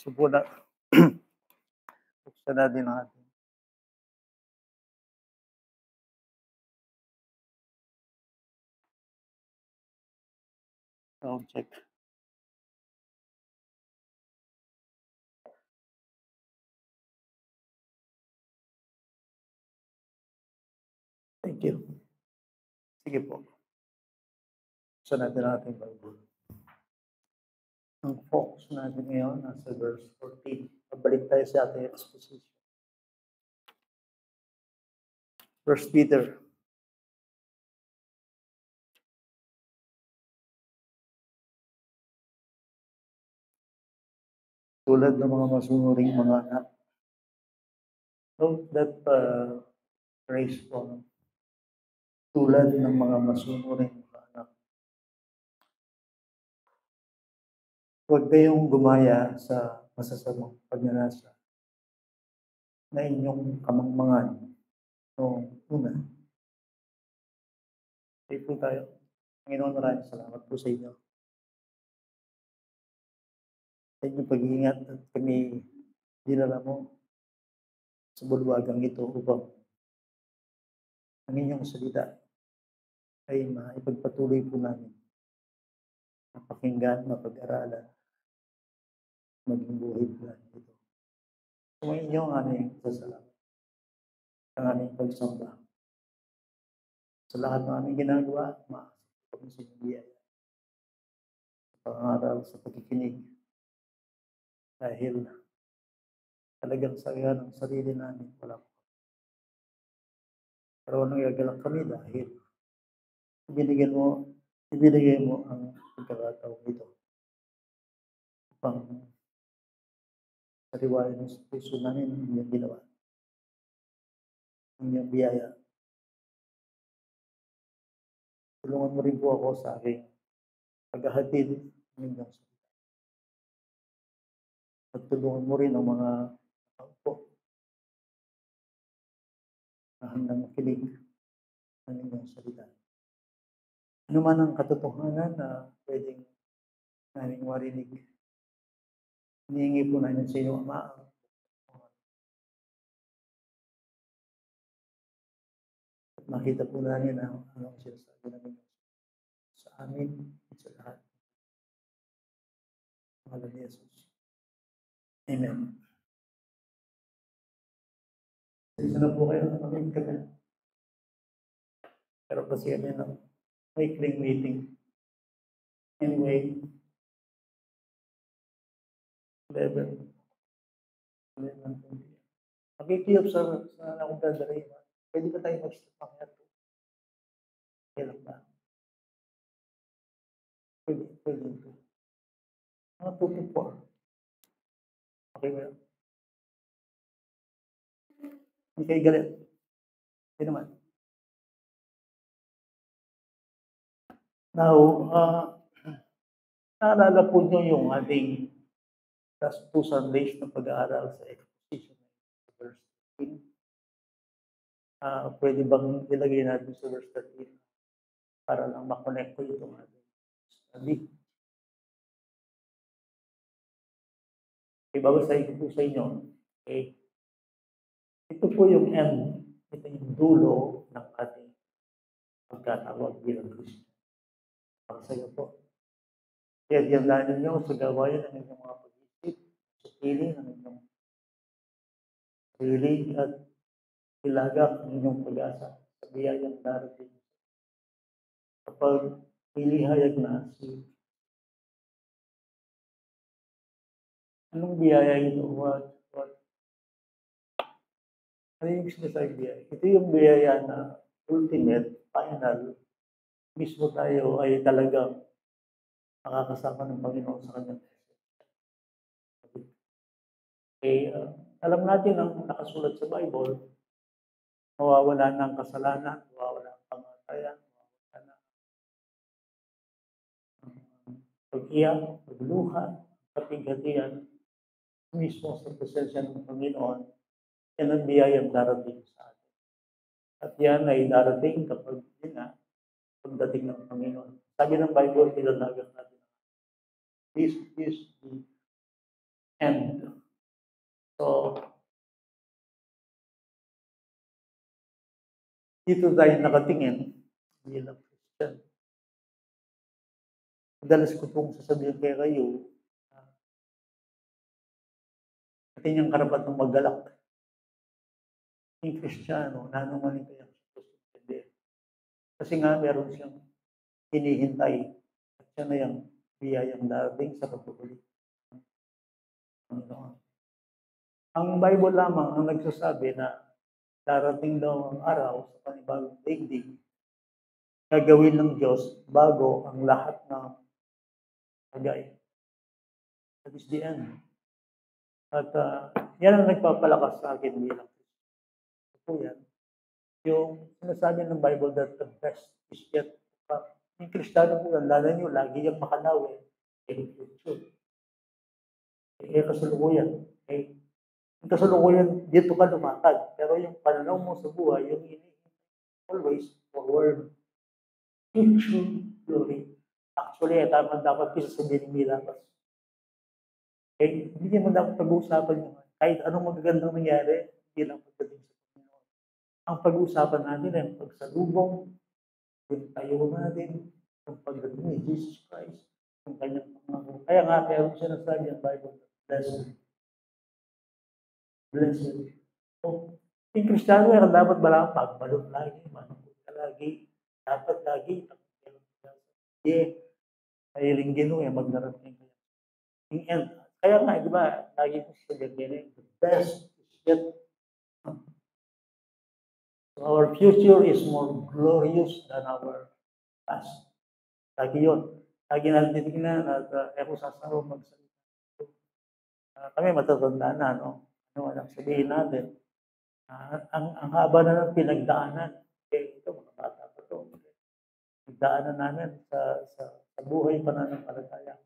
Subo na buksan natin ang ating sound check. Thank you. Sige po. Buksan natin ang ating Bible. Ang focus natin ngayon nasa verse 14. Pabalik tayo sa ating exposition. 1 Peter. Tulad ng mga masunuring mga anak. Note that phrase po. Tulad ng mga masunuring mga anak. Huwag kayong gumaya sa masasamang pagnanasa na inyong kamangmangan noong una. Okay po tayo. Panginoon, maraming salamat po sa inyo. Sa inyong pag-iingat at kami dinala mo sa bulwagang ito upang ang inyong salita ay maipagpatuloy po namin. Mapakinggan, mapag-aralan, maging buhay po namin ito. Kung inyo ang aming sasalamat, ang aming pagsamba. Sa lahat ng aming ginagawa, maasap kami sa inyong biyaya. Sa pangaral, sa pagkikinig. Dahil talagang saya ng sarili namin, wala po. Pero nagagalak kami dahil ibinigay mo ang pagkakataon ito upang sariwain sa puso namin ang inyong ginawa. Ang inyong biyaya. Tulungan mo rin po ako sa aking paghahatid ng inyong salita. At tulungan mo rin ang mga tao po na handang makinig ng inyong salita. Ano man ang katotohanan na pwedeng namin marinig, hinihingi po namin sa iyo, Ama, at makita po namin ang anong sinasabi namin sa amin at sa lahat. Pangalan ni Jesus. Amen. Isa na po kayo ng aming kagaya. Pero kasi kami ng weekly meeting. Anyway, 11. Makikiyop sa akong dadalhin. Pwede ba tayo mag-stop mamaya? Kailan ba? Pwede. Mga 2 to 4. Okay ba? Hindi kayo galit. Hindi naman. Now, naalala po nyo yung ating last 2 Sundays na pag-aaral sa exposition verse 13. Pwede bang ilagay natin sa verse 13 para lang makonect ko itong ating study? Okay, babasahin ko po sa inyo. Okay. Ito po yung end. Ito yung dulo ng ating pagkatawag bilang Kristo. Para sa iyo po. Kaya diyan ninyo sa gawain ng inyong mga pag-isip, sa piling ng inyong sarili at ilagak ng inyong pag-asa sa biyayang darating. Kapag ilihayag na si anong biyaya ito? What? Ano yung sinasabing biyaya? Ito yung biyaya na ultimate, final, mismo tayo ay talagang nakakasama ng Panginoon sa kanyang okay, alam natin ang nakasulat sa Bible, mawawala na ang kasalanan, mawawala ang pangatayan, mawawala na ang pag-iyak, pagluha, kapighatian, mismo sa presensya ng Panginoon, yan ang biyayang darating sa atin. At yan ay darating kapag yun na, pagdating ng Panginoon. Sabi ng Bible, ilalagas natin. This is the end. So, dito tayo nakatingin bilang Christian. Madalas ko pong sasabihin kayo, atin yung karapatang maggalak. Yung Kristiyano, nanumanin kaya hindi. Kasi nga, meron siyang hinihintay. At siya na yung biyayang darating sa pagpupuli. Ang Bible lamang ang nagsasabi na darating daw ang araw sa panibagong daigdig, gagawin ng Diyos bago ang lahat ng bagay. That is the end. At yan ang nagpapalakas sa akin bilang ito yan. Yung sinasabi ng Bible that the best is yet to come. Yung Kristiyano po, tandaan nyo, lagi yung makalawi in future. Kasalukuyan. Yung kasalukuyan, dito ka lumakad. Pero yung pananaw mo sa buhay, yung always forward. Future glory. Actually, tama dapat kasi sabihin nila. Hindi naman dapat pag-uusapan nyo. Kahit anong magagandang nangyari, hindi lang pagdating sa Panginoon. Ang pag-uusapan natin ay pagsalubong, yung tayo natin, yung pagdating ni Jesus Christ, yung kanyang pangako. Kaya nga, meron siya nasabi ang Bible, blessed. Blessed. So, yung Kristiyano, dapat ba pagbalot lagi, manungkot ka lagi, dapat lagi, mahiling Ginoo, magdarating kayo. In end, kaya nga, di ba, lagi ko sabihin, the best is yet. So our future is more glorious than our past. Lagi yun. Lagi natin titignan at ako sasaro magsalita. Kami matatanda na, no? Ano ang sabihin natin? Ang haba na ng pinagdaanan. Ito, mga bata pa ito. Pinagdaanan namin sa buhay pananampalataya.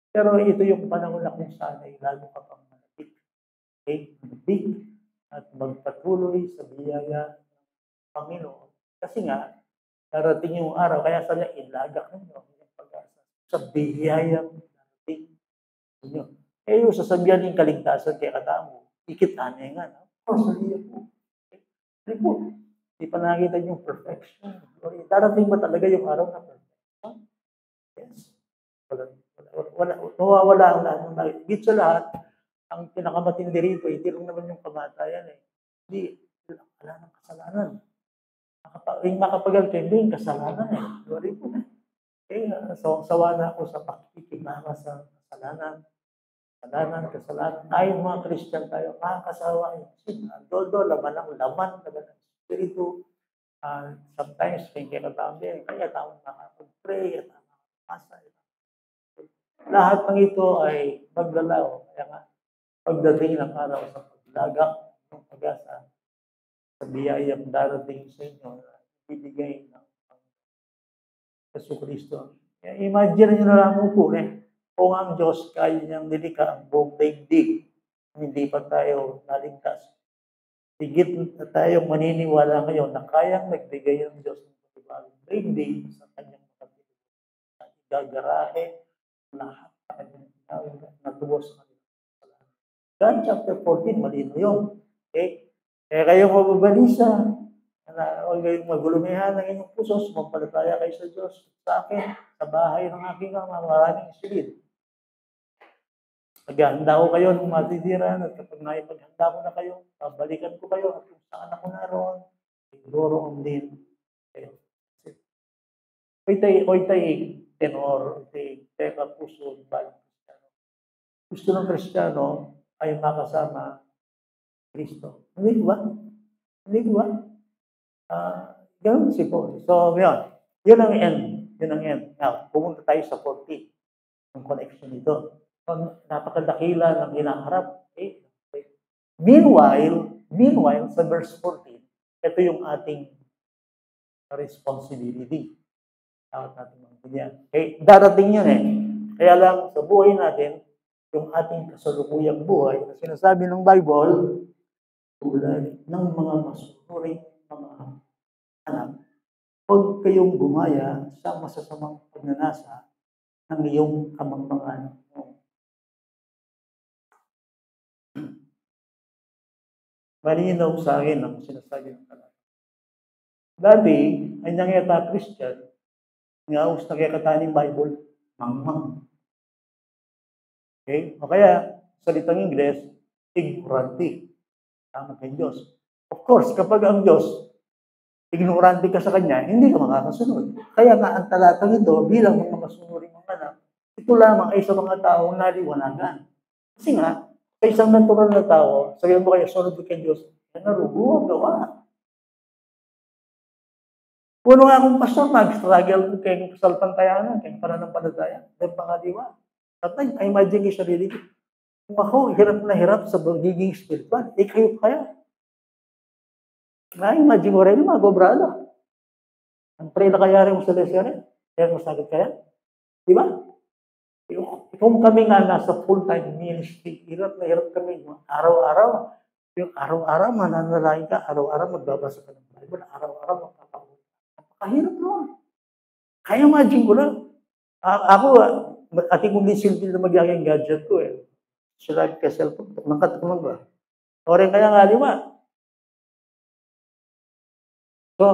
Pero ito yung panahon na kung saan ay lalo ka pang malapit. Malapit at magpatuloy sa biyaya ng Panginoon. Kasi nga, darating yung araw, kaya sabi niya, ilagak ninyo yung pag-asa sa biyayang darating ninyo. Yung sasabihan ng kaligtasan kaya katamo, ikitaan niya nga. Sabihan po. Hindi pa nakita yung perfection. Darating ba talaga yung araw na perfection? Yes. Wala ang lahat. Higit sa lahat, ang pinakamatindi rito, hindi lang naman yung kamatayan eh. Hindi, wala ng kasalanan. Yung makapag-alkindi, yung kasalanan eh. Sorry po na. Sawa na ako sa pakikimama sa kasalanan. Kasalanan. Tayo mga Christian tayo, makakasawa yung sin. Although, laman ng Espiritu. Sometimes, hindi ka tabi. Kaya tao nakapag-pray, at nakapag-asa. Lahat ng ito ay maglalaw. Kaya nga, pagdating ng araw sa paglagak ng pag-asa, sa biyayang darating sa inyo, ibigay ng Jesucristo. Imagine nyo na lang po kung ang Diyos kaya niyang nilikha ang buong daigdig, hindi pa tayo naligtas. Higit na tayong maniniwala ngayon na kayang nagbigay ng Diyos ng pagbabagang daigdig sa kanyang kapatid. At gagarahe lahat na tubos sa kanila. John chapter 14, malino yun. Okay? Kaya kayong mababalisa, huwag kayong magulumihan ng inyong puso, sumampalataya kayo sa Diyos, sa akin, sa bahay ng aking ama, maraming silid. Maghahanda ko kayo ng matitiran at kapag naipaghanda ko na kayo, babalikan ko kayo at kung saan ako naroon, siguro ang din kayo. Oitay tenor, teka puso, balang Kristiyano. Gusto ng Kristiyano ay makasama Kristo. Hindi ba? Hindi ba? Ganun si Paul. So, yun ang end. Now, pumunta tayo sa 14. Ang connection nito. Napakadakila ng hinaharap. Meanwhile, sa verse 14, ito yung ating responsibility. Dapat natin maintindihan. Darating yun Kaya lang, sa buhay natin, yung ating kasalukuyang buhay, na sinasabi ng Bible, tulad ng mga masunuring mga anak, huwag kayong gumaya sa masasamang pagnanasa ng iyong kamangmangan. malinaw sa akin ang sinasabi ng talata. Dati, ay nangyata Christian, nga us nagkakataning Bible, mangmang. Okay? O kaya, salitang Ingles, ignorante. Tama kay Diyos. Of course, kapag ang Diyos, ignorante ka sa Kanya, hindi ka makakasunod. Kaya nga, ang talatang ito, bilang mga masunuring mga anak, ito lamang ay sa mga taong naliwanagan. Kasi nga, sa isang natural na tao, sabihin mo kayo, sunod kay Diyos, yan na rugo, gawa. Puno nga akong pastor, mag-struggle kayo sa pantayanan, kayo pananampalataya, dahil pangadiwa. At I imagine yung sarili ko, kung ako, hirap na hirap sa pagiging spiritual, kayo kaya. Na-imagine mo rin yung mga gobrado. Ang pray na kaya rin mo sa lesson, kaya masagad kaya. Di ba? Kung kami nga nasa full-time ministry, hirap na hirap kami. Araw-araw, yung araw-araw mananalangin ka, araw-araw magbabasa ka ng Bible, araw-araw magpapakita. Napakahirap naman. Kaya imagine ko lang. Ako, ating kong disilpil na magyayang gadget ko eh. Sila ka cellphone, nangkat ko lang ba? O rin kaya nga, di ba? So,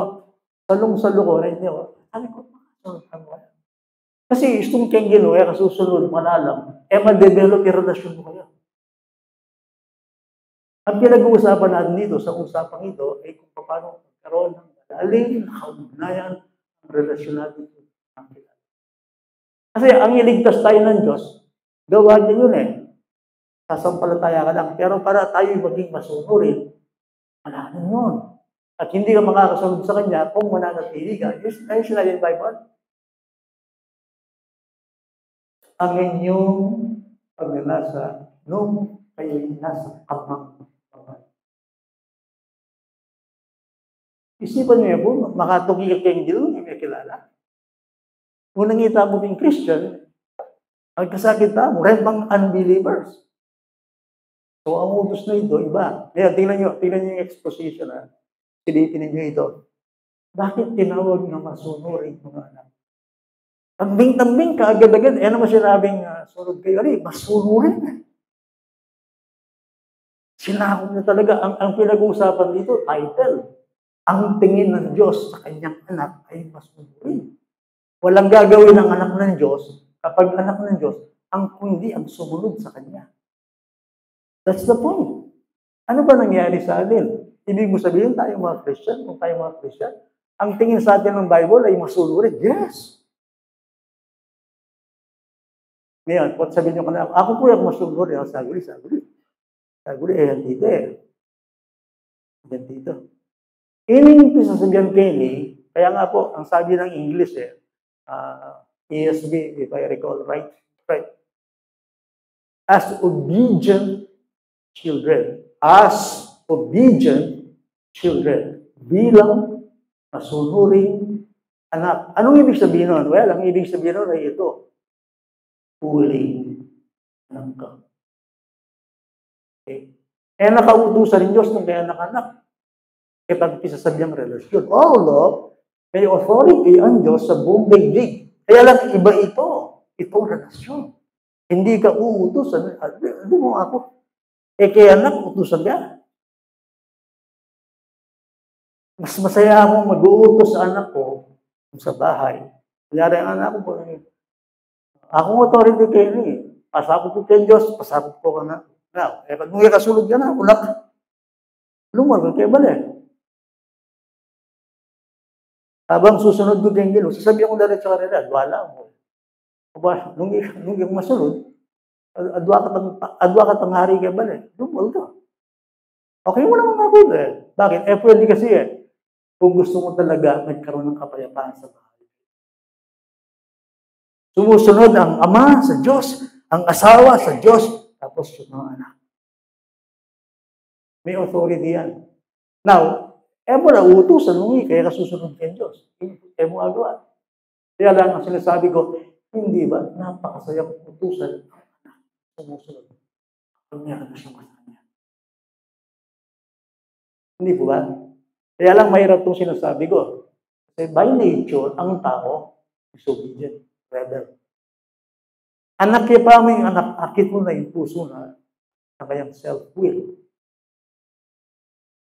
salong-salo ko, rin niyo, sabi ko, kasi itong kang ginoy, kasusunod, malalang, ma-develop yung relasyon mo kayo. Ang pinag-uusapan natin dito, sa usapang ito, ay kung paano magkaroon ng malalim na kaugnayan ang relasyon natin. Kasi ang iligtas tayo ng Diyos, gawa niya yun eh. Sasampalataya ka lang. Pero para tayo maging masunurin, wala na yun. At hindi ka makakasunod sa Kanya kung mananatili ka. Ayun sinabi ng Bible. Ang inyong pagnanasa nung kayo'y nasa kamang. Isipan niyo po, makatungkol kayong Diyos, hindi may kilala. Kung nangita mo ng Christian, ang kasakita mo, rin bang unbelievers? So, ang utos na ito, iba. Kaya, tingnan niyo yung exposition na silipin niyo ito. Bakit tinawag na masunurin mga anak? Tambing-tambing ka, agad-agad. Ano mo sinabing sunod kayo? Masunurin. Sinakot na talaga. Ang pinag-uusapan dito, title. Ang tingin ng Diyos sa kanyang anak ay masunurin. Walang gagawin ng anak ng Diyos kapag anak ng Diyos ang kundi ang sumunod sa Kanya. That's the point. Ano ba nangyari sa atin? Ibig mo sabihin tayo mga Christian, kung tayo mga Christian, ang tingin sa atin ng Bible ay masunurin. Yes! Ngayon, kung sabihin nyo ka na, ako po yung masunurin. Saguli. Saguli, yan dito eh. Yan dito. Inimpis sa John Kenny, kaya nga po, ang sabi ng English ESV, if I recall right. As obedient children, bilang masunuring anak. Anong ibig sabihin nun? Well, ang ibig sabihin nun ay ito. Huling ng ka. Okay. Kaya nakautusan ng Diyos ng kaya anak-anak. Kitagpisa sa biyang relasyon. Although, may authority ang Diyos sa buong daigdig. Kaya lang iba ito. Itong relasyon. Hindi ka uutusan. Hindi mo ako. Kaya anak, utusan ka. Mas masaya akong mag-uutos sa anak ko sa bahay. Kunyari ang anak ko, akong authority kayo ni. Pasakot ko kay Diyos, pasakot ko ka na. Now, pag nung kasulog ka na, unak. Lumagal kayo bali. Habang susunod ko kayong Diyos, sasabihin ko dahil sa kanila, wala mo. Nung yung masunod, adwa ka tang hari kayo bali. Lumagal ka. Okay mo naman kapit eh. Bakit? Pwede kasi kung gusto mo talaga magkaroon ng kapayapaan sa bahay. Sumusunod ang ama sa Diyos, ang asawa sa Diyos, tapos yung mga anak. May authority yan. Now, mo na utusan mo kaya kasusunod kay Diyos. Mo agawa. Kaya lang ang sinasabi ko, hindi ba, napakasayang utusan ang anak sumusunod. Kung meron na siyang kasanya. Hindi po ba? Kaya lang mahirap itong sinasabi ko. Kasi by nature, ang tao is obedient, rebel. Anak kaya pa mo yung anak, akit mo na yung puso na kayang self-will.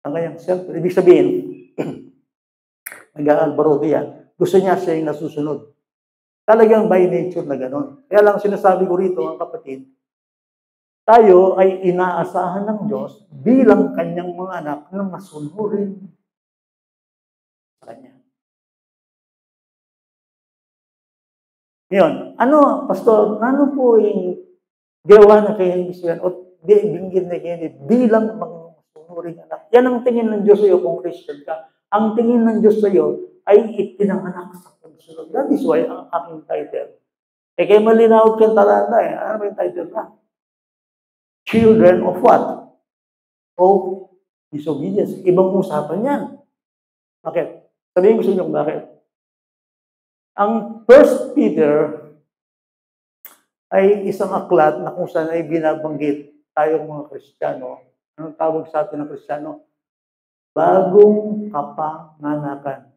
Ang kanyang self, ibig sabihin, nag-aalbaroto yan. Gusto niya siya yung nasusunod. Talagang by nature na gano'n. Kaya lang sinasabi ko rito, ang kapatid, tayo ay inaasahan ng Diyos bilang kanyang mga anak na masunurin sa kanya. Ngayon, ano, Pastor, ano po yung gawa na kay Christian o binggit na kayo bilang mga masunuring anak? Yan ang tingin ng Diyos sa iyo kung Christian ka. Ang tingin ng Diyos sa iyo ay ipinanganak sa pagsunod. That is why ang aking title. Kaya malinaw kang talata eh. Ano ba yung title ka? Children of what? Of disobedience. Ibang usapan yan. Bakit? Sabihin ko sa inyo kung bakit. Ang 1 Peter ay isang aklat na kung saan ay binabanggit tayong mga Kristiyano. Anong tawag sa atin ng Kristiyano? Bagong kapanganakan.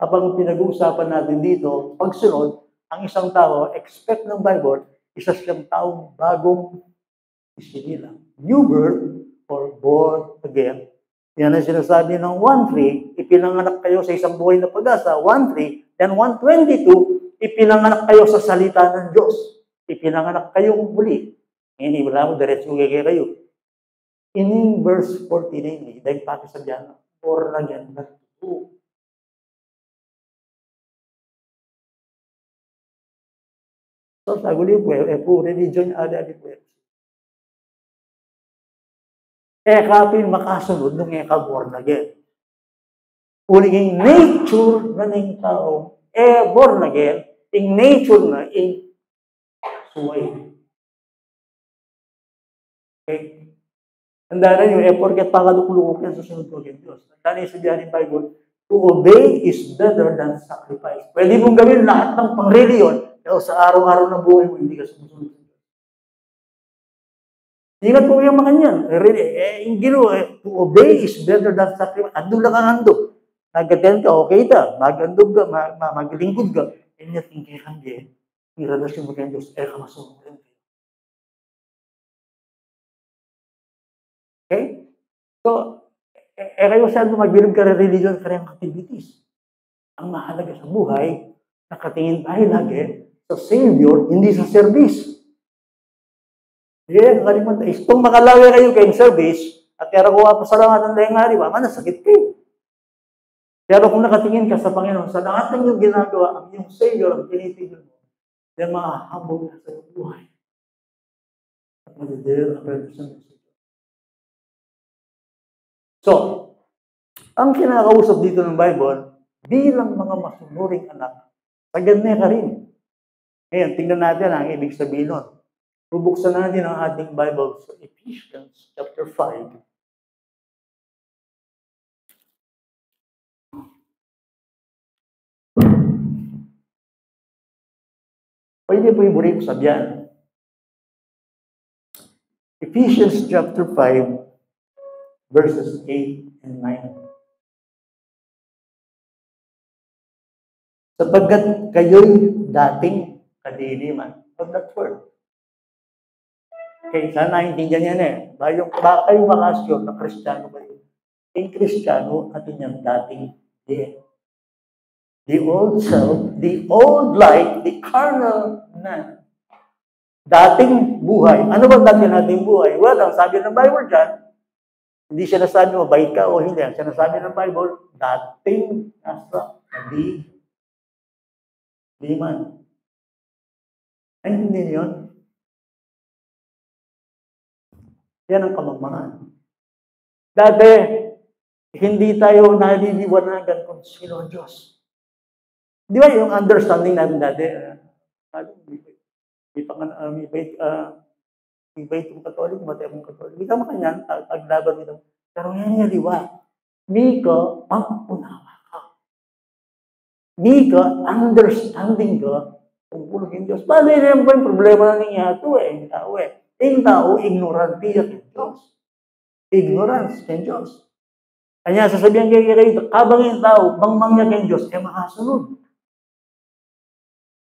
Kapag pinag-uusapan natin dito, pagsunod, ang isang tao, expect ng Bible, isa siyang taong bagong isinila. New birth or born again. Yan ang sinasabi ng 1:3, ipinanganak kayo sa isang buhay na pag-asa. 1:3, then 1:22, ipinanganak kayo sa salita ng Diyos. Ipinanganak kayong muli. Ngayon, wala mo, diretso kayo. In verse 14, dahil pakisabihan, born again, not true. So, saguli po, religion, ada po. Kapin makasunod nung born again. Uling nature na ng tao, born again, in nature na, in suway. Okay? Tandaan na yung porket pakalukulukok yan, susunod ko kay Diyos. Tandaan na yung sabihan ng Bible, to obey is better than sacrifice. Pwede mong gawin lahat ng pang-reliyon, pero sa araw-araw na buhay mo, hindi ka sumusunod. Ingat po yung mga yan. To obey is better than sacrifice. Andun lang ang handog. Nag-attend ka, okay ta. Mag-andog ka, maglingkod ka. And yet, hindi ka hindi. Irelasyon mo kay Diyos, ka masunod. Okay? So, kayo saan magbilog ka rin religion, kanyang activities. Ang mahalaga sa buhay, nakatingin tayo lagi sa Savior, hindi sa service. Kalimutan. Kung makalaway kayo kayong service, at kaya ko pa salamatan dahil nga, di ba? Manasakit kayo. Pero kung nakatingin ka sa Panginoon, sa lahat ng iyong ginagawa, ang iyong Savior, ang tinitigil mo, then mahahabog na sa iyong buhay. At magdadala ang relasyon sa Savior. So, ang kinakausap dito ng Bible, bilang mga masunuring anak, sagad ka rin. Ngayon, tingnan natin ang ibig sabihin nun. Bubuksan natin ang ating Bible sa Ephesians chapter 5. Pwede po yung buri ko sabihan. Ephesians chapter 5, verses 8 and 9. Sapagkat kayo'y dating kadiliman. Of that word. Okay, sana naintindihan yan eh. Baka kayo makasyon na Kristiyano kayo. Yung Kristiyano at inyong dating din. The old self, the old life, the carnal man. Dating buhay. Ano ba dating nating buhay? Well, ang sabi ng Bible dyan, hindi siya nasabi mabait ka o hindi. Ang sinasabi ng Bible, dating nasa kadiliman. Ay, hindi yun. Yan ang kamagmangan. Dati, hindi tayo naliliwanagan kung sino ang Diyos. Di ba yung understanding natin dati, ibait kong Katolik, matay akong Katolik. Hindi ka makanyan, paglaban nito. Pero yan yung liwa. Mika, pang-unawa ka. Mika, understanding ka kung kulong Diyos. Paano yun yung problema na nangyari yung tao eh. Yung tao, ignorante kay Diyos. Ignorance kay Diyos. Kanya sasabihan kayo, kabang yung tao, mangmangya kay Diyos, makasunod.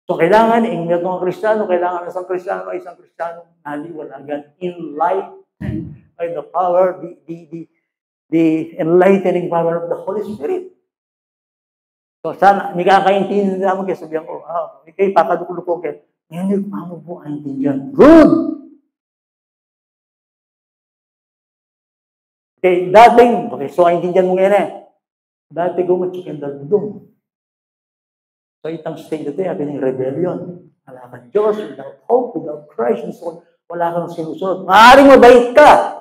So, kailangan, ingat ng Kristiyano, kailangan isang Kristiyano, naliwanagan, enlightened by the power, the enlightening power of the Holy Spirit. So, sana, hindi kakaintindi naman kayo, sabihan ko, okay, papadukulukog kayo. Ngayon, mamo po ang intindihan. Good! Okay, dating, okay, so ang intindihan mo ngayon dati gumachikin daldong. So, itang state na ito, habi ng rebellion. Wala kang Diyos, without hope, without Christ, and so on. Wala kang sinusunod. Maaaring mabait ka.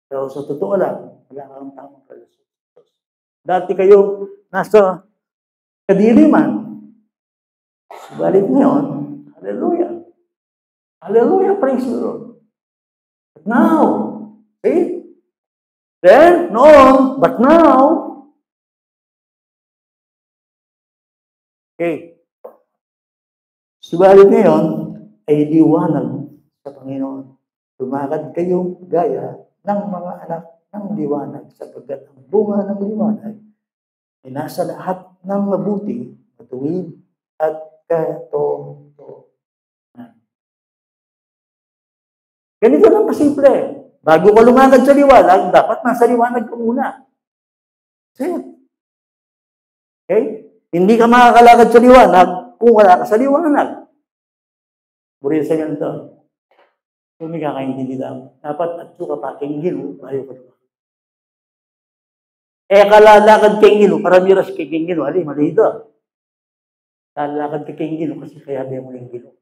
Pero sa totoo lang, wala kang tamang relasyon. Dati kayo nasa kadiliman. Subalit ngayon, hallelujah. Hallelujah, praise the Lord. But now, see? Then, noon, but now, okay. Subalit ngayon, ay liwanag sa Panginoon. Lumakad kayo gaya ng mga anak ng liwanag sapagkat ang bunga ng liwanag ay nasa lahat ng mabuti, matuwid at katotohanan. Ganito lang kasimple. Bago ka lumakad sa liwanag, dapat nasa liwanag ka muna. That's it. Okay? Hindi ka makakalakad sa liwanag kung wala ka sa liwanag. Buriya sa ganito. Kung may kakaintindi lang, dapat at ka pa keng gino, ayaw ka naman. Kalalakad keng gino, para miras keng gino, mali ito. Kalalakad ka keng gino, kasi kaya di mo yung gino.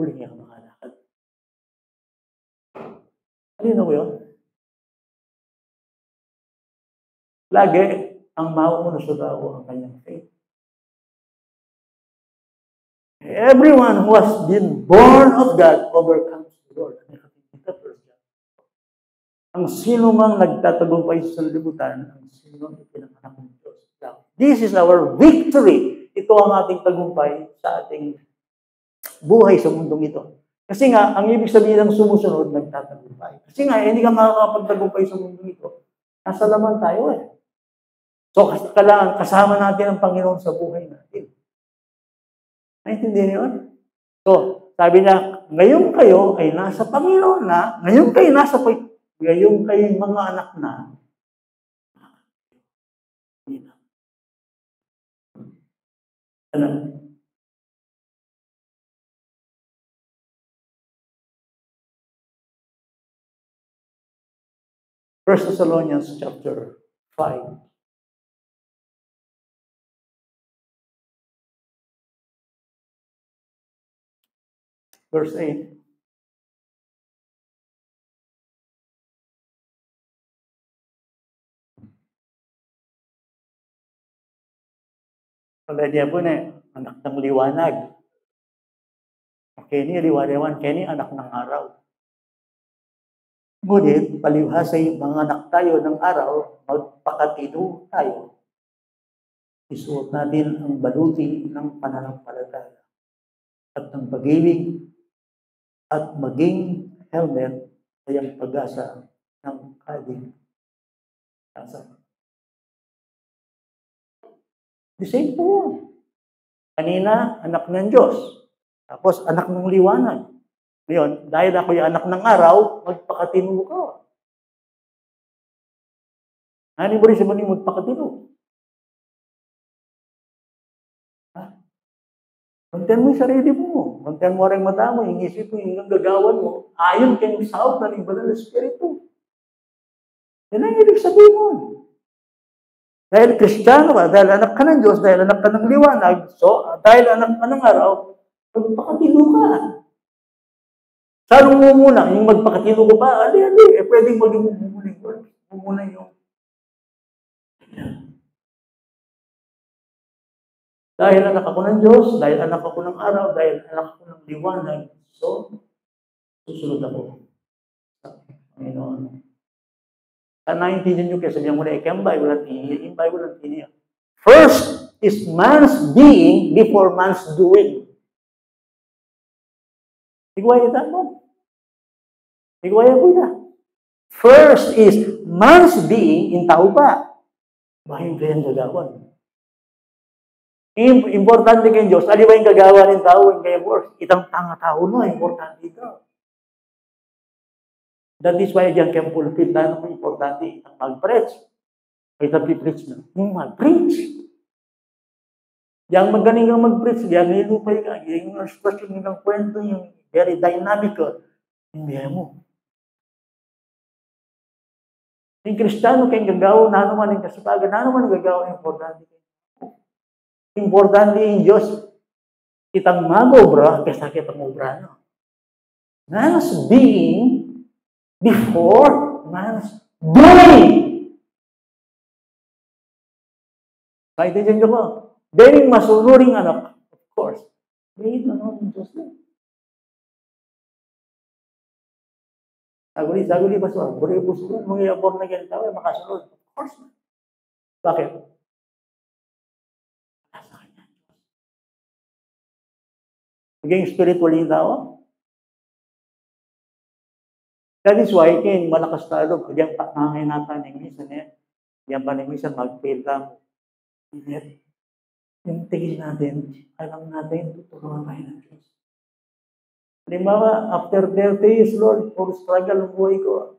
Uli niya ka makalakad. Alino ko yun? Lagi, ang mauuna sa tao ang kanyang faith. Everyone who has been born of God overcomes the Lord. Ang sino mang nagtatagumpay sa libutan, ang sino mang ipinanganak ng Diyos. This is our victory. Ito ang ating tagumpay sa ating buhay sa mundong ito. Kasi nga, ang ibig sabihin ng sumusunod, nagtatagumpay. Kasi nga, hindi ka makakapagtagumpay sa mundong ito. Nasa laman tayo So, kailangan kasama natin ang Panginoon sa buhay natin. Naintindihan niyo? So, sabi niya, ngayon kayo ay nasa Panginoon na, ngayon kayo mga anak na, ano? First Thessalonians chapter 5. Verse 8. Pagkadiya po na, anak ng liwanag. Okay, ni liwanag, kaya anak ng araw. Ngunit, palibhasay mga anak tayo ng araw, magpakatino tayo. Isuot natin ang baluti ng pananampalataya at ng pag-ibig at maging helmet ay ang pag-asa ng kaligtasan. The same po yun. Kanina, anak ng Diyos. Tapos, anak ng liwanag. Ngayon, dahil ako yung anak ng araw, magpakatino ka. Ano mo rin siya magpakatino? Content mo yung sarili mo. Content mo rin mata mo, yung isip mo, yung gagawan mo. Ayon kayong south na ng banal na spirito. Yan ang ibig sabihin mo. Dahil Kristiyano ka, dahil anak ka ng Diyos, dahil anak ka ng liwanag, so, dahil anak ka ng araw, magpakatino ka. Saan mo muna? Yung magpakatino ko ba? Ali. Pwedeng muna yung dahil anak ako ng Diyos, dahil anak ako ng araw, dahil anak ako ng liwanag, so, susunod ako sa Panginoon. Naintindihan nyo kaya sabihan mo na, yung Bible ang tiniya. First is man's being before man's doing. Higwaya mo. Higwaya po na. First is man's being in tao pa. Bahay kayang gagawan. Importante kayong Diyos. Ano ba yung gagawa ng tao? Yung kayang work? Itang tanga tao na. Importante ito. That is why diyan kayong pulpit na ano importante ang mag-preach. Ay nag-preach na. Yung mag-preach. Yang magaling kang mag-preach, yang nilupay ka, yung sitwasyon ng kwento, yung very dynamic ka, hindi mo. Yung Kristiyano kayong gagawa, na naman yung kasipagan, na naman yung gagawa, importante. Importante yung Diyos, kitang mag-obra, kaysa kitang obra. No? Man's being before man's doing. Kaintindihan nyo ko. Being masunuring anak, of course. Being ng Diyos na. Saguli ba sa buri po sunod, mga born again tao, makasunod. Of course. Bakit? Maging spiritual yung tao. That is why, kaya malakas talo, kaya panganginatan ng minsan eh, yan pa ng minsan mag-fail ka. Yung tingin natin, alam natin, tutulungan tayo ng Diyos. Halimbawa, after 30 years, Lord, for struggle ang buhay ko,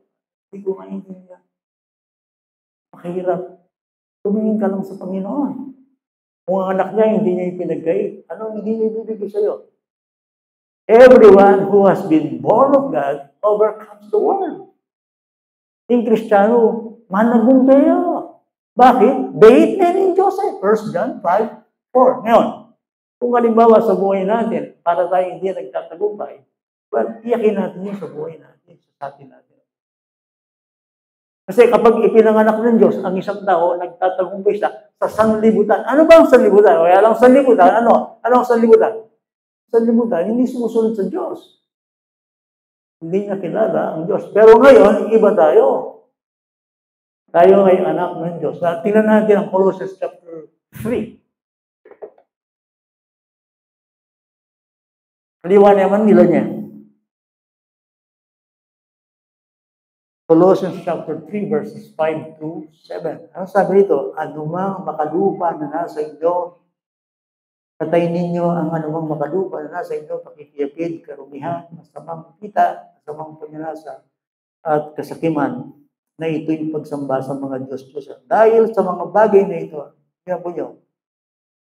hindi ko maintindihan. Mahirap. Tumingin ka lang sa Panginoon. Kung ang anak niya, hindi niya ipinagkait, ano hindi niya ibibigay sa'yo? Everyone who has been born of God overcomes the world. Yung Kristiyano, managong kayo. Bakit? Bait na ni Joseph. 1 John 5:4. Ngayon, kung halimbawa sa buhay natin, para tayo hindi nagtatagumpay, well, iyakin natin yun sa buhay natin, sa atin natin. Kasi kapag ipinanganak ng Diyos, ang isang tao nagtatagumpay siya sa sanlibutan. Ano ba ang sanlibutan? Kaya lang sanlibutan, ano? Ano ang sanlibutan? Sanlibutan, hindi sumusunod sa Diyos. Hindi niya kilala ang Diyos. Pero ngayon, iba tayo. Tayo ay anak ng Diyos. Tingnan natin ang Colossians chapter 3. Liwan naman nila niya. Colossians chapter 3 verses 5 to 7. Ano sabi dito? Anumang makalupa na nasa inyo, patayin ninyo ang anumang makalupa na nasa inyo, pakikiyapid, karumihan, masamang kita, masamang panyanasa, at kasakiman, na ito'y pagsamba sa mga Diyos-Diyosan. Dahil sa mga bagay na ito, yan po nyo,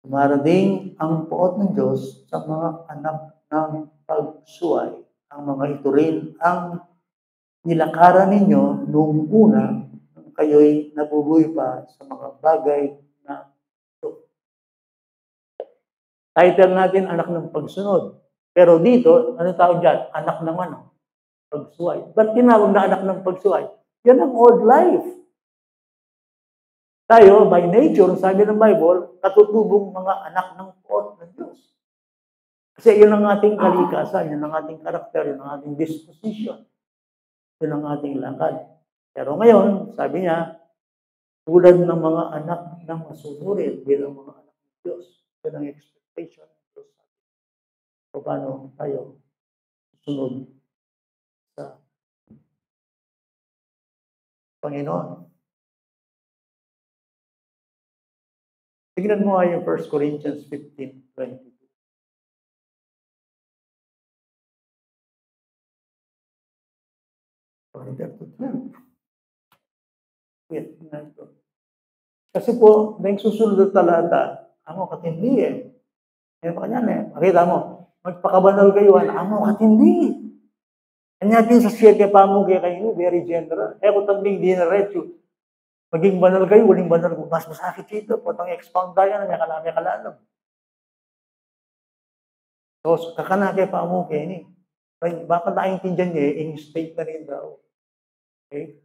dumarating ang poot ng Diyos sa mga anak ng pagsuway. Ang mga ito rin ang nilakaran ninyo noong una, kayo'y nabubuhay pa sa mga bagay na ito. Title natin, anak ng pagsunod. Pero dito, ano tawag dyan? Anak ng ano? Pagsuway. Ba't tinawag na anak ng pagsuway? Yan ang old life. Tayo, by nature, sabi ng Bible, katutubong mga anak ng poot ng Diyos. Kasi yun ang ating kalikasan, yun ang ating karakter, yun ang ating disposition. Yun ang ating lakad. Pero ngayon, sabi niya, tulad ng mga anak ng masunurin bilang mga anak ng Diyos. Yun ang expectation ng Diyos. So, paano tayo sunod sa Panginoon? Tignan mo yung 1 Corinthians 15:22. Kasi po, may susunod na talata, amo katindi eh. Eh, kanya makita mo, magpakabanal kayo, amo katindi. Kanya din sa siya kaya pamo kayo, very general. Eh, kung tagling di na retso, maging banal kayo, waling banal ko, mas masakit dito, potang expound tayo na may kalam. So, kakana kaya pamo kayo ni. Baka naintindihan niya, in state na rin daw. Okay?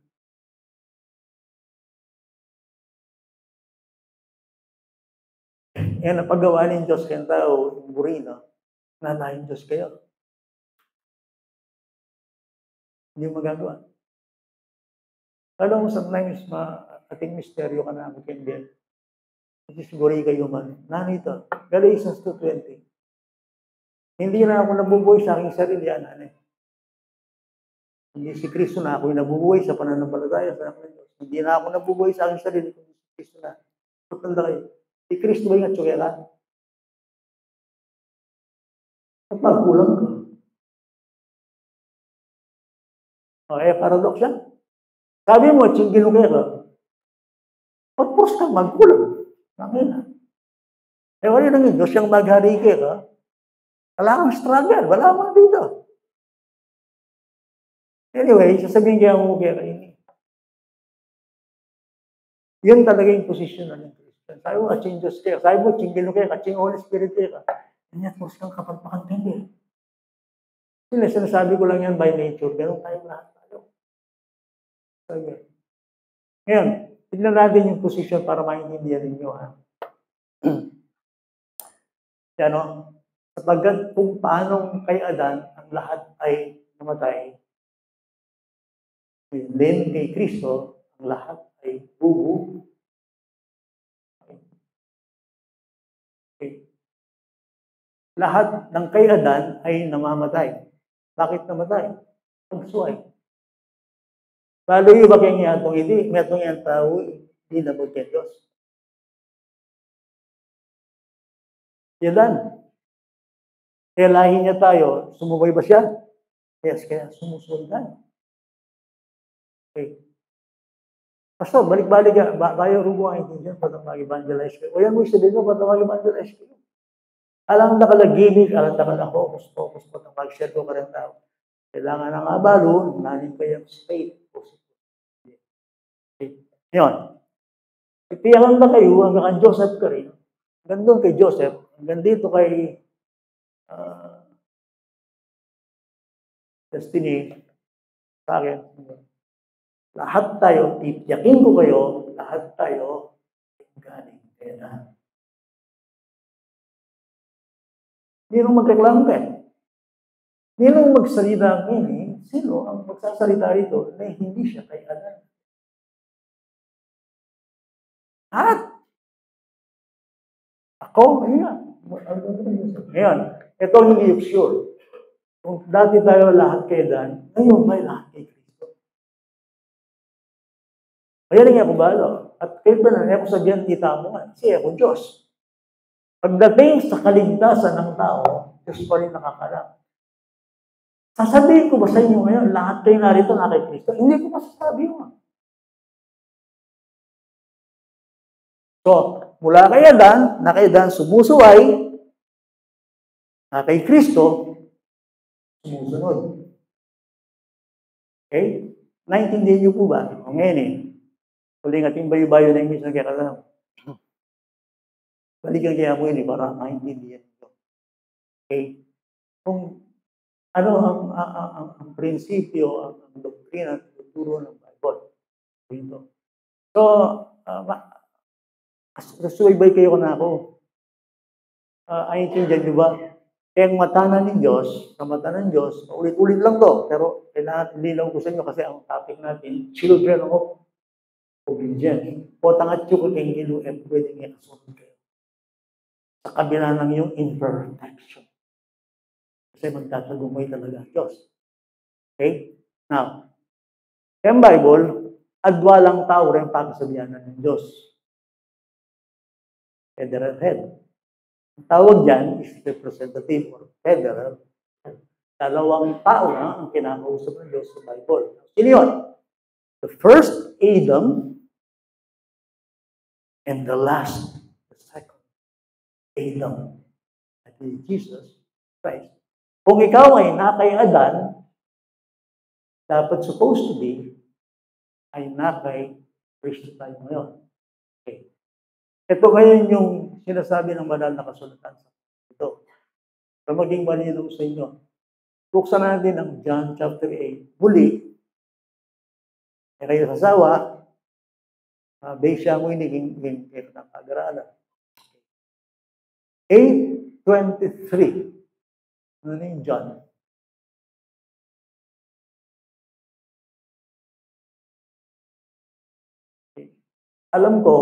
Yan ang paggawa ng Diyos kayong tao, burino, nanahin Diyos kayo. Hindi mo magagawa. Alam mo, sometimes, ating misteryo ka na ako hindi. Siguro kayo man. Nanito, Galatians 2:20. Hindi na ako nabubuhay sa aking sarili, Hindi si Kristo na ako yung nabubuhay sa pananampalataya sa akin. Hindi na ako nabubuhay sa aking sarili, kundi si Kristo na. Tutanda kayo. Si Kristo ba yung atsuela? Kapag kulang ka. Paradox yan. Sabi mo, tsinggilukay ka. Pagpos ka, magkulang. Nakina. Wala nang Diyos yung magharike ka. Wala kang struggle. Wala kang dito. Anyway, sasabihin kaya mo kaya kayo. Yun talaga yung posisyon ng Christian. Sabi mo, ating Diyos kayo. Sabi mo, tsinggilukay ka. Ating Holy Spirit kayo ka. Ganyan, mas kang kapagpakantindi. Sinasabi ko lang yan by nature. Ganun tayo lahat tayo. Sabi. Ngayon, tignan natin yung posisyon para maintindihan ninyo. Yan o. Sapagkat kung paano kay Adan, ang lahat ay namatay. Then kay Kristo, ang lahat ay bubuo. Okay. Lahat ng kay Adan ay namamatay. Bakit namatay? Pagsuway. Lalo yung bakit niya itong hindi, may itong yung tao, hindi na mo kay Diyos. Yan. Kaya lahi niya tayo, sumubay ba siya? Yes, kaya sumusunod tayo. Okay. Pastor, balik-balik ka. Bayo rugo ang intindihan, patang mag-evangelize kayo. O yan mo sabihin mo, patang mag-evangelize kayo. Alam na kalagimik, alam na kalahokos, patang mag-share ko ka rin tao. Kailangan ng abalo, nanin kayo state. Okay. Yun. Itiyakan na kayo, hanggang Joseph ka rin. Hanggang doon kay Joseph, hanggang dito kay Destiny, sa akin, lahat tayo, titiyakin ko kayo, lahat tayo, galing kaya na. Hindi nung magreklamo kayo. Hindi nung magsalita ngayon, sino ang magsasalita rito na hindi siya kay Adan? At ako, ngayon, ito hindi sure. Kung dati tayo lahat kay Adan, ngayon may lahat kay Kristo. Kaya rin ako balo. At kayo ba na ako sabihan, tita mo nga, kasi ako Diyos. Pagdating sa kaligtasan ng tao, Diyos pa rin nakakarap. Sasabihin ko ba sa inyo ngayon, lahat kayo narito na kay Kristo? Hindi ko masasabi mo. So, mula kay Adan, na kay Adan sumusuway, na kay Kristo, sumusunod. Okay? Naintindihan niyo po ba? O ngayon huling ating bayo-bayo na English na kaya kalam. Balikan kaya mo yun para maintindihan niyo. Okay? Kung ano ang prinsipyo, ang doktrina, ang tuturo ng Bible. Dito. So, suwaybay kayo na ako. Ay, intindihan niyo ba? Kaya ang mata na ng Diyos, sa mata ng Diyos, ulit-ulit lang to. Pero kailangan lilaw ko sa inyo kasi ang topic natin, children of obedience. O tangat yung kung gilo at pwedeng ikasunod kayo. Sa kabila ng yung imperfection. Kasi magtatagumoy talaga ang Diyos. Okay? Now, yung Bible, adwa lang tao rin pagkasabihan ng Diyos. Federal head. Ang tawag dyan is representative or federal. Dalawang tao na ang kinakausap ng Diyos sa Bible. Sino yun? The first Adam and the last, the second Adam. That is Jesus Christ. Kung ikaw ay nakay Adan, dapat supposed to be ay nakay Kristo tayo ngayon. Okay. Ito ngayon yung sinasabi ng banal na kasulatan sa ito. Para maging malinaw sa inyo. Buksan natin ang John chapter 8. Muli, kayo sasawa, base siya mo iniging kayo ng pag-aralan. 8:23. Ano na yung John? Okay. Alam ko,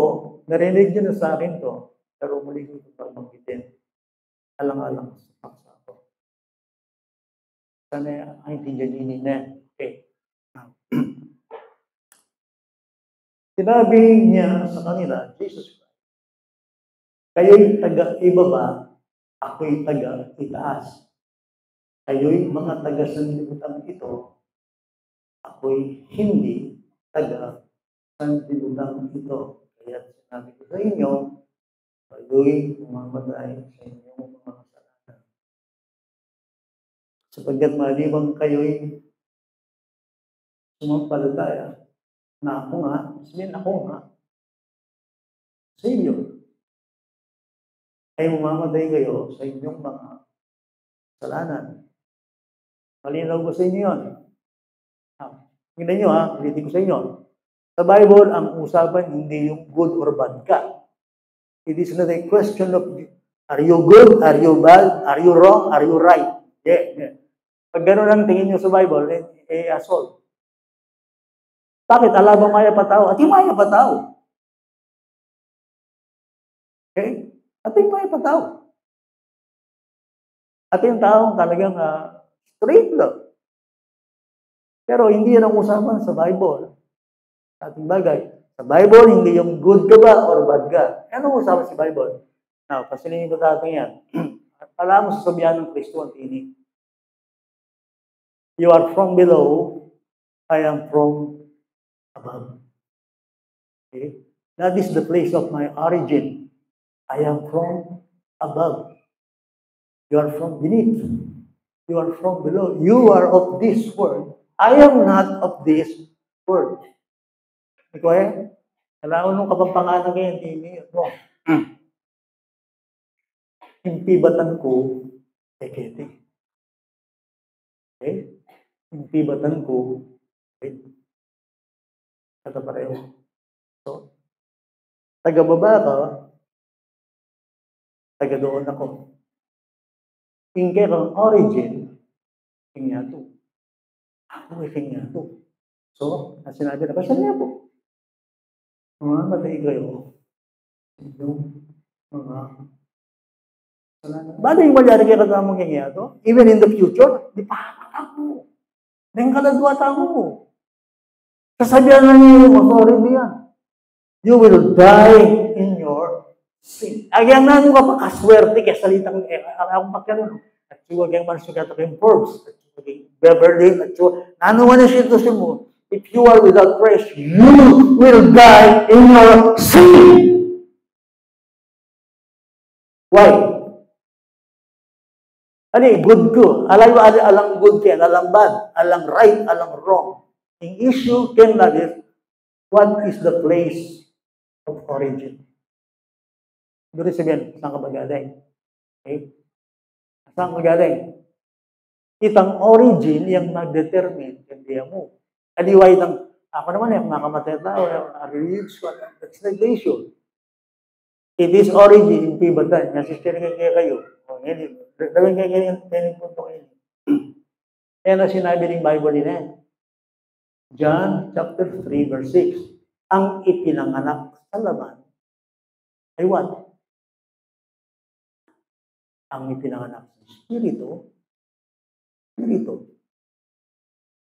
narinig nyo na sa akin to, pero muli ko ito pag-magitin. Alang-alang sa paksa ko. Sana ang intindihan na. Okay. Sinabi niya sa kanila, Jesus Christ, kayo'y taga-ibaba, ako'y taga-itaas. Kayo'y mga taga-sanlibutan ito, ako'y hindi taga-sanlibutan ito. Kaya sinabi ko sa inyo, kayo'y mamamatay sa inyong mga kasalanan. Sapagkat maliban kayo'y sumampalataya na ako nga, sabihin ako nga, sa inyo, ay mamamatay kayo sa inyong mga kasalanan. Malinaw ko sa inyo yun. Tingnan nyo ha, ulitin ko sa inyo. Sa Bible, ang usapan hindi yung good or bad ka. It is not a question of, are you good, are you bad, are you wrong, are you right? Yeah. Pag gano'n ang tingin nyo sa Bible, assault. Bakit? Ala bang maya pa tao? At yung maya pa tao. Okay? At yung maya pa tao. At yung taong talagang straight lang. Pero hindi yan ang usapan sa Bible. Ating bagay. Sa Bible, hindi yung good ka ba or bad ka. Ano ang usapan sa Bible? Now, pasilingin ko natin yan. Alam mo sa sabihan ng Kristo ang tinig. You are from below, I am from above. Okay? That is the place of my origin. I am from above. You are from beneath. You are from below. You are of this world. I am not of this world. Ikaw kailangan nung kapampangalan ngayon, hindi mo. Impibatan ko, ekete. Okay? Impibatan ko, kata pareho. So, taga-baba ka, taga-doon ako. Tingke kang origin, kinyato. Ako ay kinyato. So, sinabi na, kasi niya po. Mamamatay kayo. Yung mga kasalanan. Bago yung malyari kayo kasama mong kinyato, even in the future, di pa ako. Nang kaladwa tamo mo. Sasabihan na niyo yung authority yan. You will die in your sin. Agyan na nyo ka pa kaswerte kaya salitang, akong pakiano, at siya kayong mansugat kayong Forbes, at siya kayong Beverly, at siya, nanuwa na siya ito siya mo, if you are without Christ, you will die in your sin. Why? Ano good ko? Alang good kaya, alang bad, alang right, alang wrong. Ang issue can that is, what is the place of origin? Doon sabihin, saan ka magaling? Okay? Saan ka magaling? Itang origin yung mag-determine hindi mo. Kaliway ng, ako naman yung makamatay tao, religious, that's not the issue. It is origin, pibatan. Nasistir kayo. Gawin kayo yung punto kayo. Yan ang sinabi ng Bible nila. John chapter 3 verse 6. Ang ipinanganak sa laman ay what? Ang ipinanganak sa Espiritu.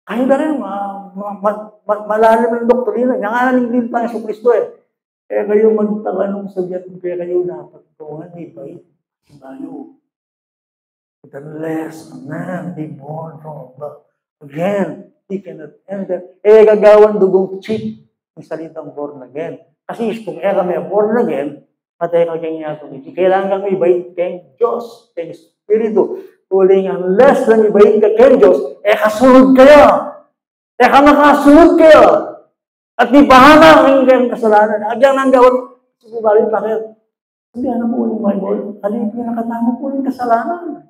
Kayo na rin, malalim ng doktrina. Nangaling din tayo sa Kristo Kaya kayo magtaganong sa biyak, kaya kayo dapat tuwan, ba? Bayo. Unless a man be born from above. Again, he cannot enter. Gagawan dugong cheap ang salitang born again. Kasi kung kami born again, patay ka kaya niya itong ito. Kailangan kang ibait kayong Diyos, kayong Espiritu. Tuling unless lang ibait ka kayong Diyos, kasunod kayo. Makasunod kayo. At di bahana ang kayong kasalanan. Agyang nang gawin, subugalin bakit? Hindi na po yung Bible. Ano yung pinakatama po yung kasalanan?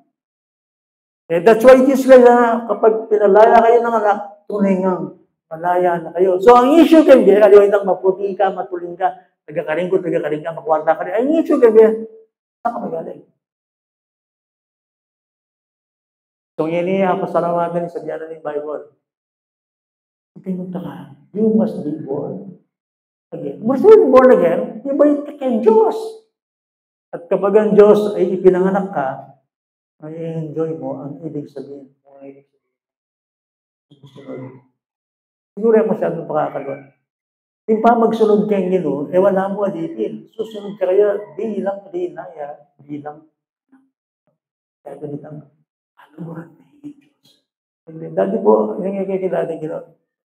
That's why it is like kapag pinalaya kayo ng anak, tunay nga, malaya na kayo. So, ang issue kayo, kaliway ng maputi ka, matuling ka, taga-karing ka, makwarta ka rin. Ang issue kayo, saan ka magaling? So, yan pasalamatan sa diyan ng Bible. Pinunta ka, you must be born again. Must be born again, ibait ka kay Diyos. At kapag ang Diyos ay ipinanganak ka, ay enjoy mo ang ibig sabihin. Siguro yung masyadong pakakaluan. Yung pa magsunod kayong Ginoo, wala mo alipin. Susunod ka kaya, bilang dinaya, bilang kaya ganit ang aluran ni Diyos. Dati po, yung ikikilala Ginoo,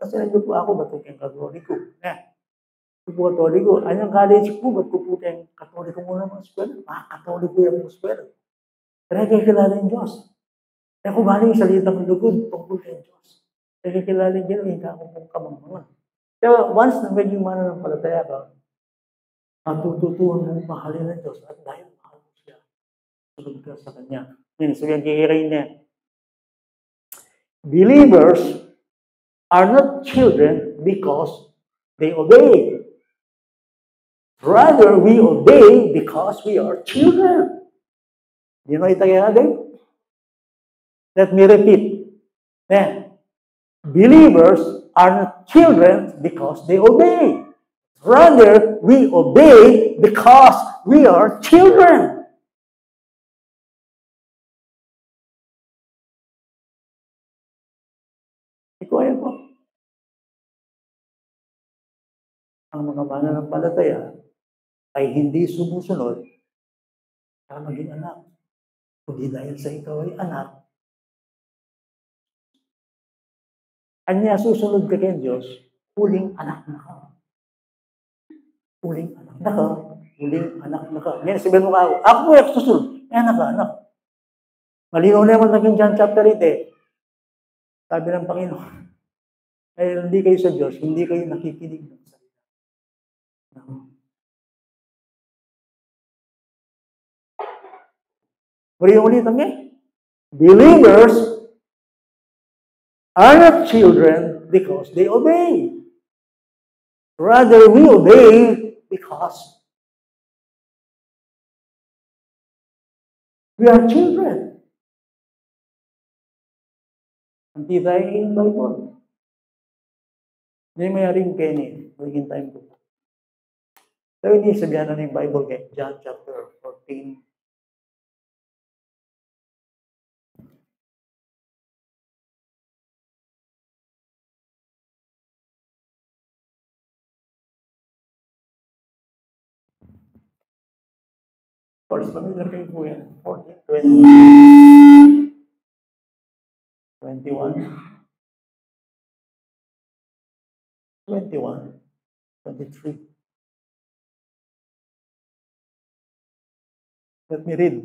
Kasi nandiyo po ako, ba't po kayong katoliko? Ito po katoliko. Anyang college po, ba't po kayong katoliko muna mga eskwela? Katoliko yan mga eskwela. Kaya kakilala yung Diyos. Kaya kung bali yung salita ng lugod, tungkol kay Diyos. Kaya kakilala yung Diyos, hindi ako pong kamangmangan. Kaya once na medyo mananampalataya ka, matututuhan mo mahalin ng Diyos at dahil mahal mo siya, sunod ka sa Kanya. Yan, so yan kikiray niya. Believers are not children because they obey. Rather, we obey because we are children. You know ito kaya natin? Let me repeat. Believers are not children because they obey. Rather, we obey because we are children. Ikaw yan po. Ang mga mananampalataya ay hindi sumusunod para maging anak. Kundi dahil sa ikaw ay anak, kanya susunod ka kay Diyos, huling anak na ka. Huling anak na ka. Huling anak na ka. Ngayon, sabihin mo ka ako po yung susunod. Anak ka, anak. Malinaw naman naging John chapter 8 eh. Sabi ng Panginoon, ay hindi kayo sa Diyos, hindi kayo nakikinig ng salita. Ulit kami. Believers are not children because they obey. Rather, we obey because we are children. Ang titay in Bible. Hindi mayaring Kenny. Magiging time ko. So, hindi sabihan na ng Bible kay John chapter 14. Of course, familiar kayo po yan. 14, 20, 21, 21, 23. Let me read.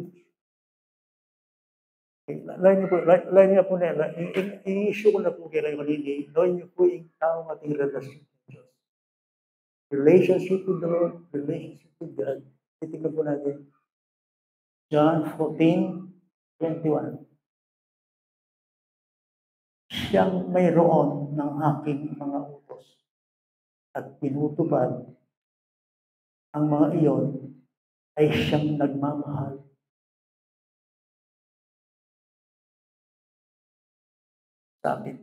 Line niyo po na. I-issue ko na po kayo kanina. Line niyo po yung taong ating relasyon with Diyos. Relationship with the Lord, relationship with God. Titignan po natin. John 14:21. Siyang mayroon ng aking mga utos at pinutupad ang mga iyon ay siyang nagmamahal. Sa akin.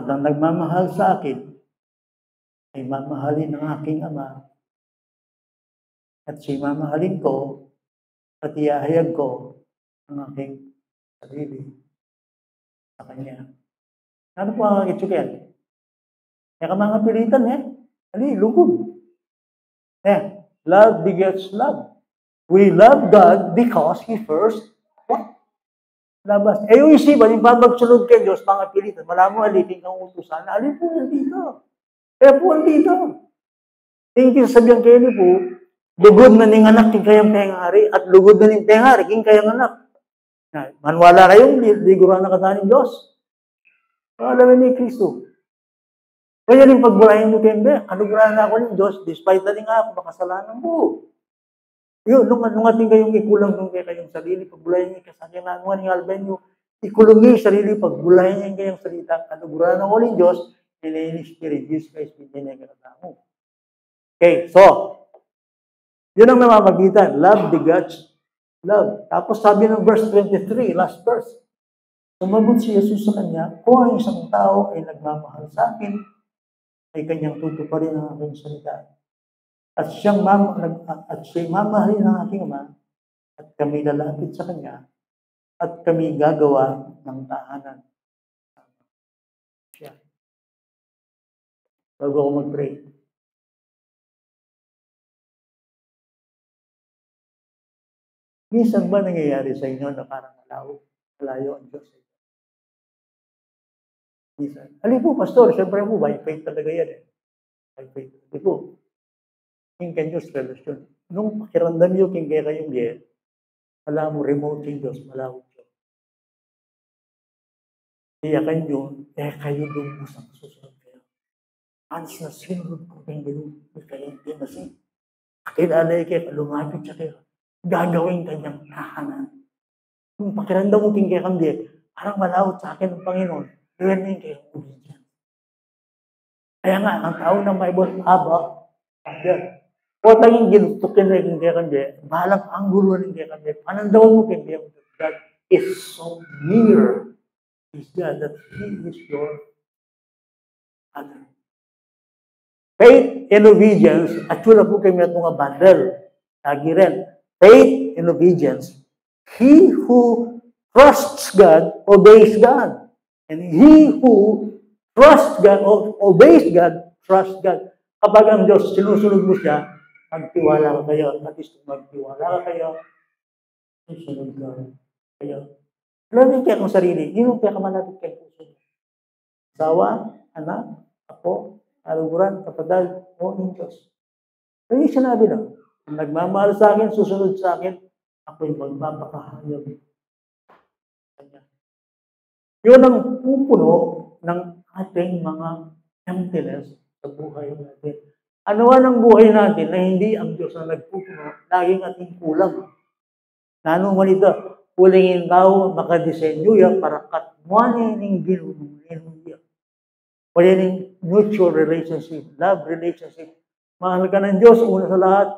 At ang nagmamahal sa akin ay mamahalin ng aking Ama at siya mamahalin ko at iahayag ko ang aking sarili sa Kanya. Ano po ang itsukin? Kaya ka mga pilitan lugod. Love begets love. We love God because He first labas. Yung isipan, yung pagsunod kay Diyos, mga pilitan, wala mo alipin kang utusan, alin po yan dito. Kaya po yan dito. Yung sabihan kayo ni po, lugod na ning anak, king kayang tengari, at lugod na ning tengari, king kayang anak. Manwala kayong, liguran na kataning Diyos. Alamin ni Kristo. Kaya rin pagbulahin mo kayo, kaluguran na ako ng Diyos, despite na rin nga ako, makasalanan mo. Yun, nung ating kayong ikulang nung kayong sarili, pagbulahin niyo kasalanan mo, ng alben nyo, ikulong niyo yung sarili, pagbulahin niyo kayong salita, kaluguran ako ng Diyos, and in Spirit, Jesus Christ, pinagyan na mo. Okay, so, yun ang namamagitan. Love begets love. Tapos sabi ng verse 23, last verse, sumagot si Jesus sa kanya, kung ang isang tao ay nagmamahal sa akin, ay kanyang tutuparin ang aking salita. At siyang mamahalin ng aking Ama, at kami lalapit sa kanya, at kami gagawa ng tahanan. Siya. Bago ako mag-pray. Minsan ba nangyayari sa inyo na parang malawak? malayo ang Diyos. Alin po, pastor, siyempre po, by faith talaga yan eh. By faith. Hindi po. King kan Diyos relasyon. Nung pakiramdam nyo, king kaya kayong yan, alam mo, remote king Diyos, malawag Diyos. Iyakan nyo, kayo doon sa susunod kayo. Ans na sinunod ko kayong gano'n, kayong tinasi. Kilala kayo, lumapit siya kayo. Gagawin kanyang tahanan. Kung pakiramdam mo, king kaya kang yan, parang malawag sa akin ng Panginoon. Gawin mo kayo obedient. Kaya nga, ang tao ng Bible, Aba, Father. O tayong ginutukin na yung kaya kanya, balang anggulo ng kaya kanya, panandaw mo kaya God is so near. Is God that He is your Father. Faith and obedience, at yun na po kayo itong mga bundle. Lagi rin. Faith and obedience. He who trusts God, obeys God. And he who trusts God, obeys God, trusts God. Kapag ang Diyos, sinusunod mo siya, magtiwala ka kayo. At least magtiwala ka kayo, susunod ka kayo. Alam niyo kaya kung sarili, yun yung pinakamalapit kayo puso. Asawa, anak, ako, aluguran, kapatid, o yung Diyos. Hindi sinabi lang, kung nagmamahal sa akin, susunod sa akin, ako'y magpapakahayag. Yun ang pupuno ng ating mga emptiness sa buhay natin. Ano ang buhay natin na hindi ang Diyos na nagpupuno, laging ating kulang. Nanong malita, kulingin tao, makadesenyo yan para katmuanin ng ginunin niya. Wala ng mutual relationship, love relationship. Mahal ka ng Diyos, una sa lahat,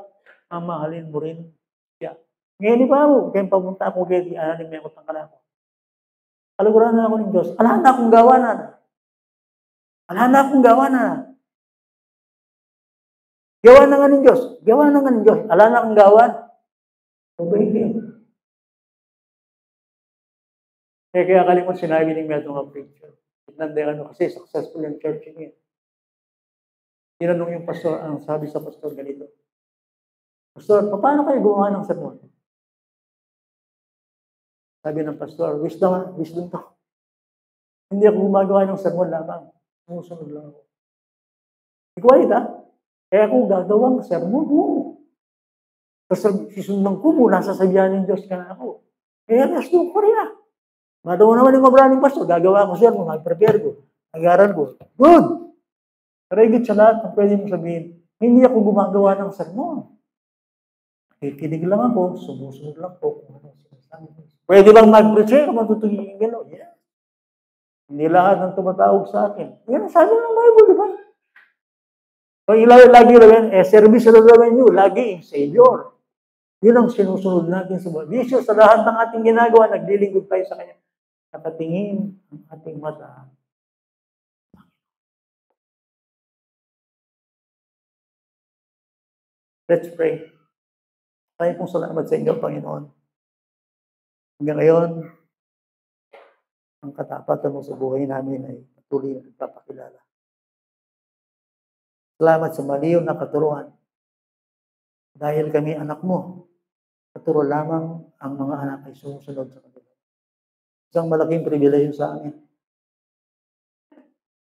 mamahalin mo rin siya. Ngayon di ba ako, kaya pamunta ako kaya di ananim may utang ka na ako. Aluguran na ako ng Diyos. Ala na akong gawa na. Ala na akong gawa na. Gawa na nga ng Diyos. Gawa na nga ng Diyos. Ala na akong gawa. Obey Him. Kaya kalimot sinabi ng mga itong preacher. Itnanday ano kasi successful yung church niya. Tinanong yung pastor, ang sabi sa pastor ganito. Pastor, paano kayo gumawa ng sermon? Sabi ng pastor, wisdom to. Hindi ako gumagawa ng sermon lamang. Sumusunod lang ako. Ikuha ita. Kaya ako gagawang sermon mo. Sisundan ko mo, nasa sabihan ng Diyos ka na ako. Kaya resto ko rin ah. Madaw naman yung mabraning pastor, gagawa ko sermon, mag-prepare ko, nag-aral ko. Good! Pero higit sa lahat, ang pwede mo sabihin, hindi ako gumagawa ng sermon. Kikinig lang ako, sumusunod lang po kung ano sinasabi ko. Pwede bang mag-preach kung matutugin gano'n? Yeah. Hindi lahat ng tumatawag sa akin. Yan ang sabi ng Bible, di ba? So, lagi rin, service na naman nyo, lagi, Savior. Yun ang sinusunod natin sa buhay. Visyo sa lahat ng ating ginagawa, naglilingkod tayo sa Kanya. Nakatingin ang ating mata. Let's pray. Tayo pong salamat sa inyo, Panginoon. Hanggang ngayon, ang katapatan mo sa buhay namin ay patuloy na nagpapakilala. Salamat sa maliw na katuruan. Dahil kami anak mo, katuro lamang ang mga anak ay sumusunod sa kanila. Isang malaking pribileyo sa amin.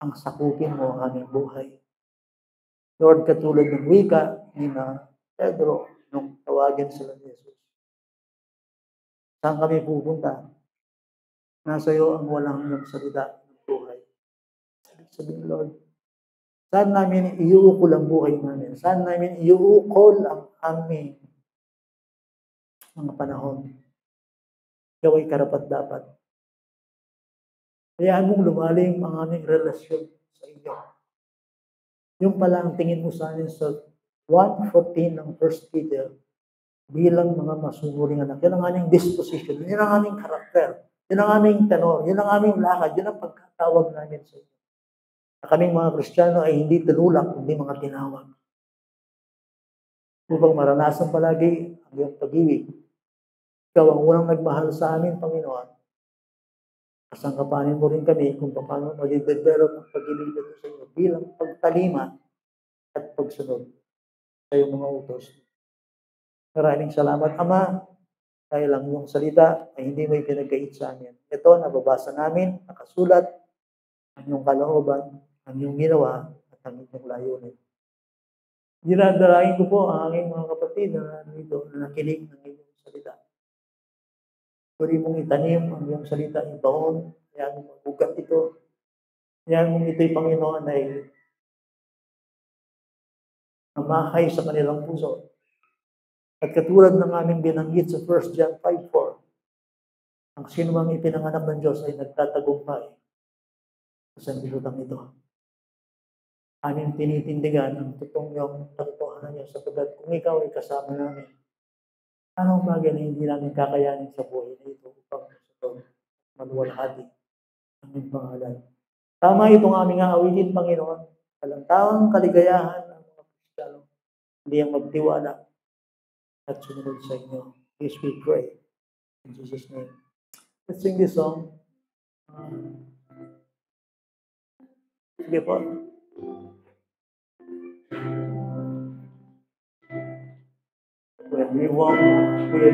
Ang sakupin mo ang aming buhay. Lord, katulad ng wika ni na Pedro nung tawagin sila ni Jesus. Saan kami pupunta? Nasa iyo ang walang hanggang salita ng buhay. Sabihin, Lord, saan namin iuukol ang buhay namin? Saan namin iuukol ang aming mga panahon? Ikaw ay karapat-dapat. Hayaan mong lumalim ang aming relasyon sa iyo. Yung pala ang tingin mo sa amin sa 1:14 ng 1 Peter bilang mga masunuring anak. Yan ang aming disposition. Yan ang aming karakter. Yan ang aming tenor. Yan ang aming lakad. Yan ang pagkatawag namin sa iyo. Kaming mga Kristiyano ay hindi tinulak, kundi mga tinawag. Upang maranasan palagi ang iyong pag-ibig. Ikaw ang unang nagmahal sa amin, Panginoon. Kasangkapanin mo rin kami kung paano mag-develop ang pag-ibig nito sa iyo bilang pagtalima at pagsunod sa iyong mga utos. Maraming salamat, Ama. dahil ang iyong salita ay hindi mo ipinagkait sa amin. Ito, nababasa namin, nakasulat, ang iyong kalooban, ang iyong ginawa, at ang iyong layunin. Dinadalain ko po ang aking mga kapatid na nandito na nakinig ng iyong salita. Pwede mong itanim ang iyong salita, ibaon, yan mong ugat ito. Yan mong ito'y Panginoon ay namahay sa kanilang puso. At katulad ng aming binanggit sa 1 John 5:4, ang sinumang ipinanganak ng Diyos ay nagtatagumpay sa sanlibutan ito. Aming tinitindigan ang totoong katotohanan niya sapagkat kung ikaw ay kasama namin, anong bagay na hindi namin kakayanin sa buhay na ito upang maluwalhati ang iyong pangalan. Tama itong aming aawitin, Panginoon. Walang tawang kaligayahan ng mga Kristiyano, hindi ang magtiwala at sumunod sa inyo. Please we pray. In Jesus' name. Let's sing this song. Sige po. When we walk with